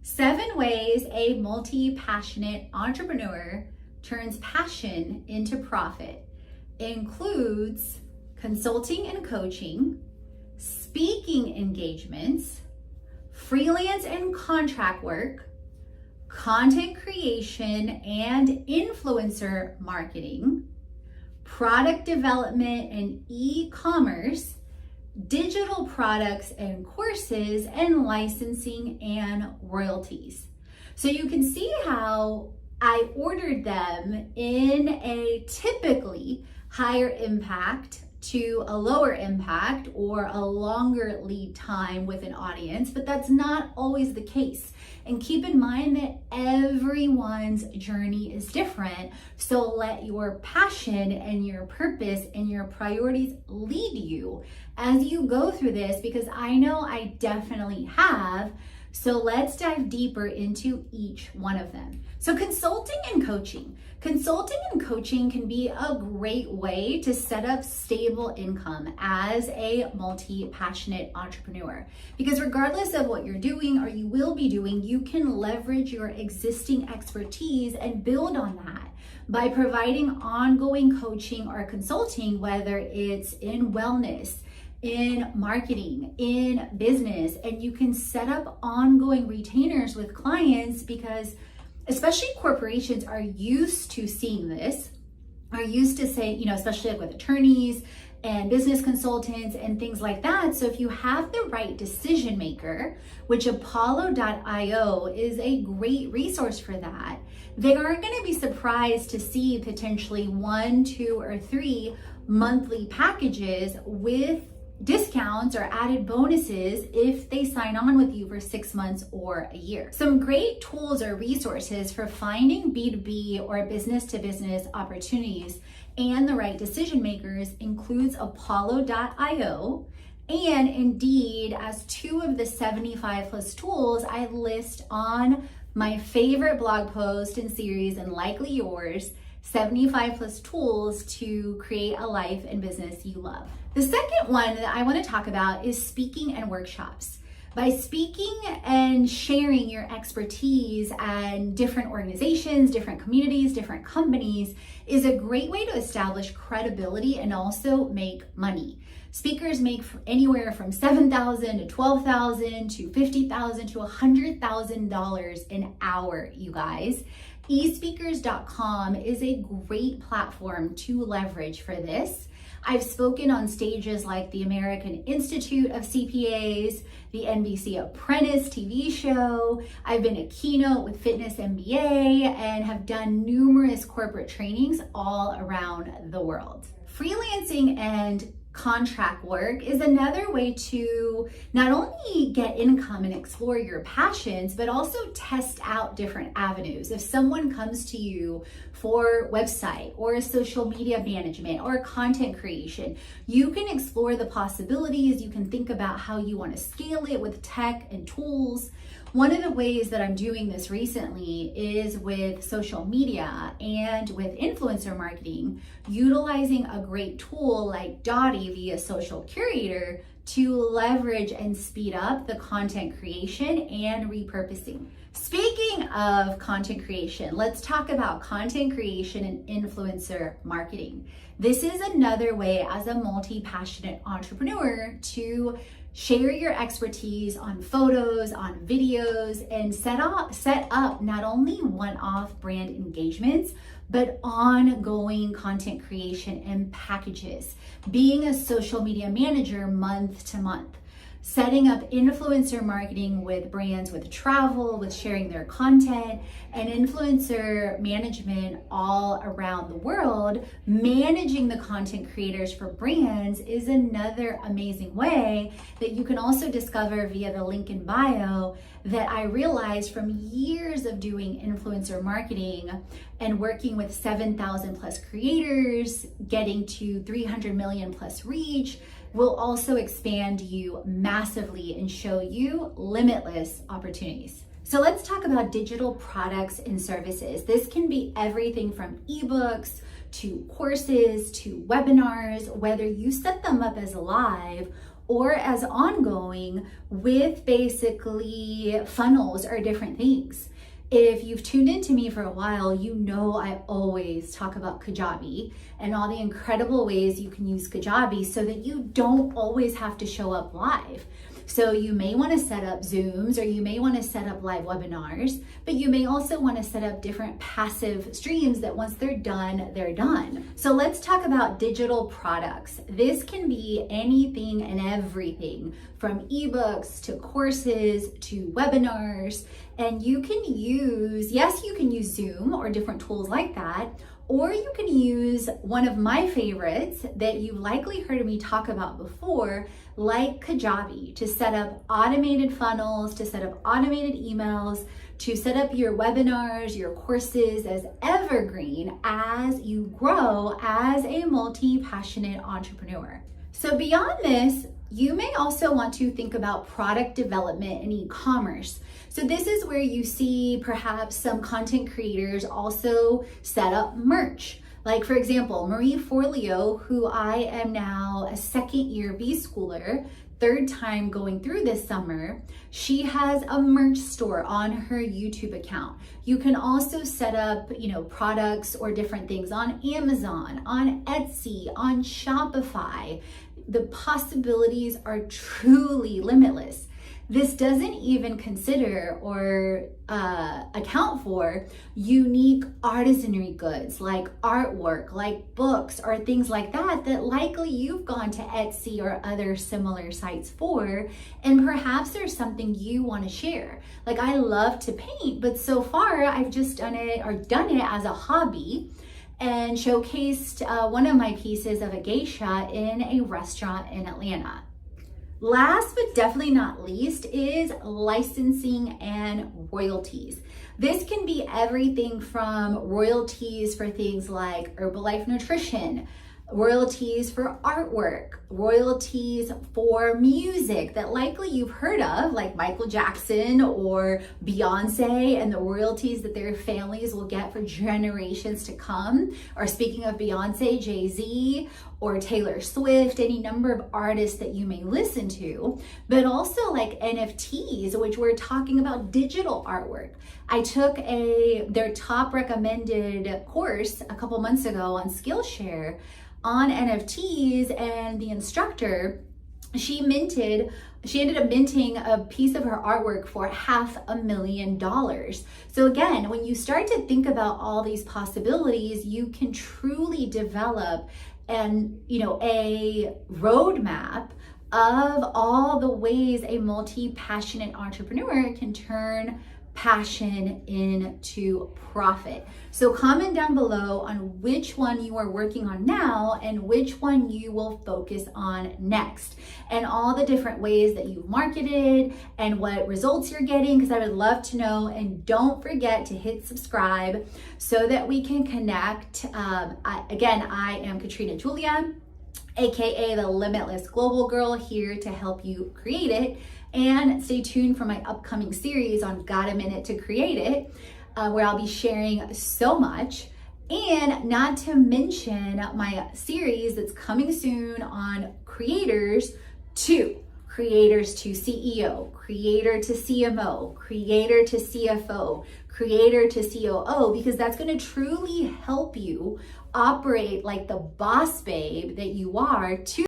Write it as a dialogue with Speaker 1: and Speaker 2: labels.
Speaker 1: 7 ways a multi-passionate entrepreneur turns passion into profit includes consulting and coaching, speaking engagements, freelance and contract work, content creation and influencer marketing, product development and e-commerce, digital products and courses, and licensing and royalties. So you can see how I ordered them in a typically higher impact to a lower impact or a longer lead time with an audience, but that's not always the case. And keep in mind that everyone's journey is different. So let your passion and your purpose and your priorities lead you as you go through this, because I know I definitely have. So let's dive deeper into each one of them. So consulting and coaching. Consulting and coaching can be a great way to set up stable income as a multi-passionate entrepreneur. Because regardless of what you're doing or you will be doing, you can leverage your existing expertise and build on that by providing ongoing coaching or consulting, whether it's in wellness, in marketing, in business, and you can set up ongoing retainers with clients, because especially corporations are used to seeing this, are used to say, especially like with attorneys and business consultants and things like that. So if you have the right decision maker, which Apollo.io is a great resource for that, they aren't going to be surprised to see potentially 1, 2, or 3 monthly packages with discounts or added bonuses if they sign on with you for 6 months or a year. Some great tools or resources for finding B2B or business-to-business opportunities and the right decision makers includes Apollo.io and Indeed as 2 of the 75 plus tools I list on my favorite blog post and series, and likely yours, 75 plus tools to create a life and business you love. The second one that I want to talk about is speaking and workshops. By speaking and sharing your expertise and different organizations, different communities, different companies is a great way to establish credibility and also make money. Speakers make anywhere from $7,000 to $12,000 to $50,000 to $100,000 an hour, you guys. eSpeakers.com is a great platform to leverage for this. I've spoken on stages like the American Institute of CPAs, the NBC Apprentice TV show. I've been a keynote with Fitness MBA and have done numerous corporate trainings all around the world. Freelancing and contract work is another way to not only get income and explore your passions, but also test out different avenues. If someone comes to you for website or social media management or content creation, you can explore the possibilities. You can think about how you want to scale it with tech and tools. One of the ways that I'm doing this recently is with social media and with influencer marketing, utilizing a great tool like Dottie via Social Curator to leverage and speed up the content creation and repurposing. Speaking of content creation, let's talk about content creation and influencer marketing. This is another way as a multi-passionate entrepreneur to share your expertise on photos, on videos, and set up not only one-off brand engagements, but ongoing content creation and packages. Being a social media manager month to month. Setting up influencer marketing with brands, with travel, with sharing their content, and influencer management all around the world. Managing the content creators for brands is another amazing way that you can also discover via the link in bio that I realized from years of doing influencer marketing and working with 7,000 plus creators, getting to 300 million plus reach, will also expand you massively and show you limitless opportunities. So let's talk about digital products and services. This can be everything from ebooks to courses to webinars, whether you set them up as live or as ongoing with basically funnels or different things. If you've tuned into me for a while, you know I always talk about Kajabi and all the incredible ways you can use Kajabi so that you don't always have to show up live. So you may want to set up Zooms, or you may want to set up live webinars, but you may also want to set up different passive streams that once they're done, they're done. So let's talk about digital products. This can be anything and everything from ebooks to courses to webinars. And you can use, yes, you can use Zoom or different tools like that, or you can use one of my favorites that you've likely heard me talk about before, like Kajabi, to set up automated funnels, to set up automated emails, to set up your webinars, your courses as evergreen as you grow as a multi-passionate entrepreneur. So beyond this, you may also want to think about product development and e-commerce. So this is where you see perhaps some content creators also set up merch. Like for example, Marie Forleo, who I am now a second year B-schooler, third time going through this summer, she has a merch store on her YouTube account. You can also set up, products or different things on Amazon, on Etsy, on Shopify. The possibilities are truly limitless. This doesn't even consider or account for unique artisanry goods like artwork, like books or things like that, that likely you've gone to Etsy or other similar sites for, and perhaps there's something you want to share. Like I love to paint, but so far I've just done it as a hobby and showcased one of my pieces of a geisha in a restaurant in Atlanta. Last but definitely not least is licensing and royalties. This can be everything from royalties for things like Herbalife Nutrition, royalties for artwork, royalties for music that likely you've heard of, like Michael Jackson or Beyonce, and the royalties that their families will get for generations to come. Or speaking of Beyonce, Jay-Z, or Taylor Swift, any number of artists that you may listen to, but also like NFTs, which we're talking about digital artwork. I took their top recommended course a couple months ago on Skillshare on NFTs, and the instructor, she ended up minting a piece of her artwork for $500,000. So again, when you start to think about all these possibilities, you can truly develop a roadmap of all the ways a multi-passionate entrepreneur can turn passion into profit. So comment down below on which one you are working on now and which one you will focus on next, and all the different ways that you've marketed and what results you're getting, because I would love to know. And don't forget to hit subscribe so that we can connect. I am Katrina Julia, aka the Limitless Global Girl, here to help you create it. And stay tuned for my upcoming series on Got a Minute to Create It, where I'll be sharing so much. And not to mention my series that's coming soon on creators to CEO, creator to CMO, creator to CFO, creator to COO, because that's going to truly help you operate like the boss babe that you are to